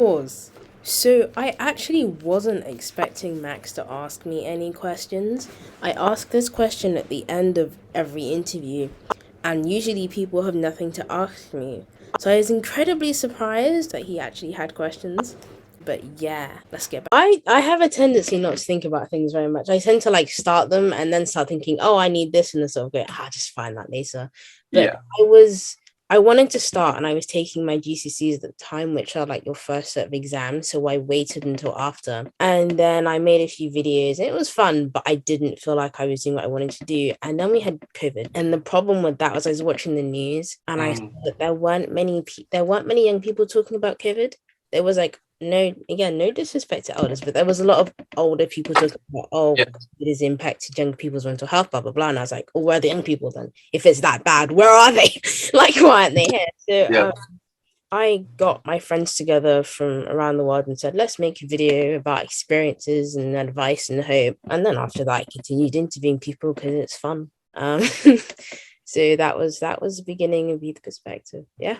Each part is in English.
Pause. So I actually wasn't expecting Max to ask me any questions. I ask this question at the end of every interview, and usually people have nothing to ask me. So I was incredibly surprised that he actually had questions. But yeah, let's get back. I have a tendency not to think about things very much. I tend to like start them and then start thinking, oh, I need this, and then sort of go, I'll just find that later. But Yeah. I wanted to start, and I was taking my GCSEs at the time, which are like your first set of exams. So I waited until after. And then I made a few videos. And it was fun, but I didn't feel like I was doing what I wanted to do. And then we had COVID. And the problem with that was I was watching the news and I saw Mm, that there weren't many young people talking about COVID. There was like no, again, no disrespect to elders, but there was a lot of older people talking about, oh, yeah, it has impacted young people's mental health, blah blah blah. And I was like, oh, where are the young people then? If it's that bad, where are they? Like, why aren't they here? So yeah, I got my friends together from around the world and said, let's make a video about experiences and advice and hope. And then after that, I continued interviewing people because it's fun. So that was the beginning of Youth Perspective. Yeah.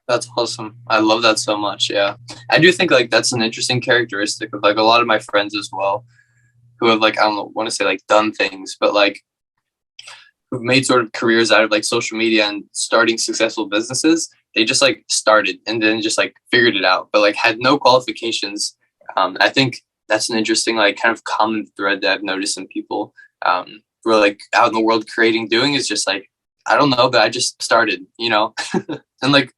that's awesome. I love that so much. Yeah, I do think like that's an interesting characteristic of like a lot of my friends as well, who have like I don't know, want to say like done things, but like who've made sort of careers out of like social media and starting successful businesses. They just like started and then just like figured it out, but like had no qualifications. I think that's an interesting like kind of common thread that I've noticed in people who are like out in the world creating, doing is just like I don't know, but I just started, and like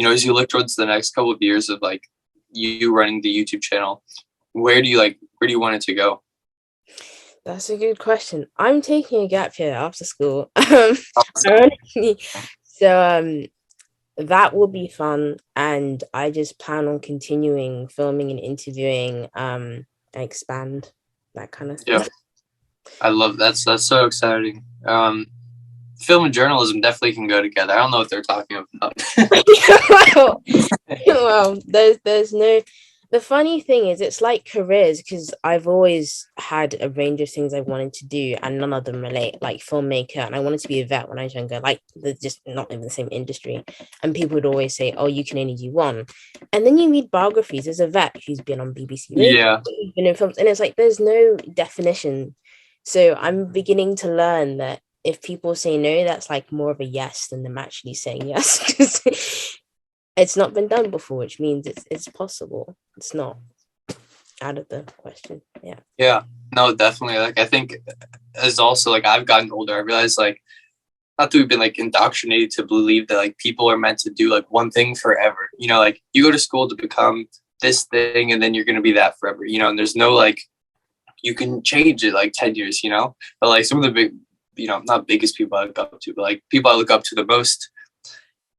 as you look towards the next couple of years of like you running the YouTube channel, where do you want it to go? That's a good question. I'm taking a gap year after school. Awesome. Ironically. So that will be fun, and I just plan on continuing filming and interviewing, and expand that kind of Yeah, thing. I love that's so exciting. Film and journalism definitely can go together. I don't know what they're talking about. well, well, there's no. The funny thing is, it's like careers because I've always had a range of things I wanted to do, and none of them relate. Like filmmaker, and I wanted to be a vet when I was younger. Like they're just not in the same industry, and people would always say, "Oh, you can only do one," and then you read biographies. There's a vet who's been on BBC Radio, Yeah, who's been in films, and it's like there's no definition. So I'm beginning to learn that if people say no, that's like more of a yes than them actually saying yes. 'Cause it's not been done before, which means it's possible. It's not out of the question. Yeah. yeah, no, definitely. Like I think as also like I've gotten older, I realized like not that we've been like indoctrinated to believe that like people are meant to do like one thing forever. Like you go to school to become this thing and then you're gonna be that forever. And there's no like you can change it like 10 years. But like some of the big, not biggest people I look up to, but like people I look up to the most,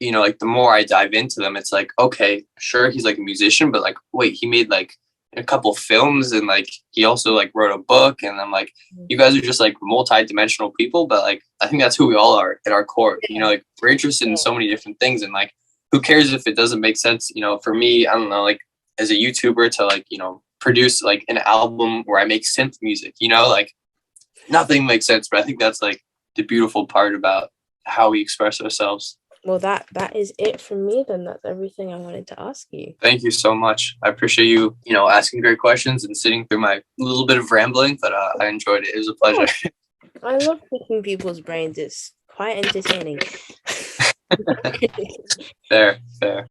like the more I dive into them, it's like, okay, sure, he's like a musician, but like, wait, he made like a couple films and like he also like wrote a book. And I'm like, you guys are just like multi-dimensional people, but like, I think that's who we all are at our core. Like we're interested in so many different things. And like, who cares if it doesn't make sense? For me, I don't know, like as a YouTuber to like, produce like an album where I make synth music, like nothing makes sense. But I think that's like the beautiful part about how we express ourselves. Well, that is it from me. Then that's everything I wanted to ask you. Thank you so much. I appreciate you, asking great questions and sitting through my little bit of rambling, but I enjoyed it. It was a Oh, pleasure. I love picking people's brains. It's quite entertaining. Fair, fair.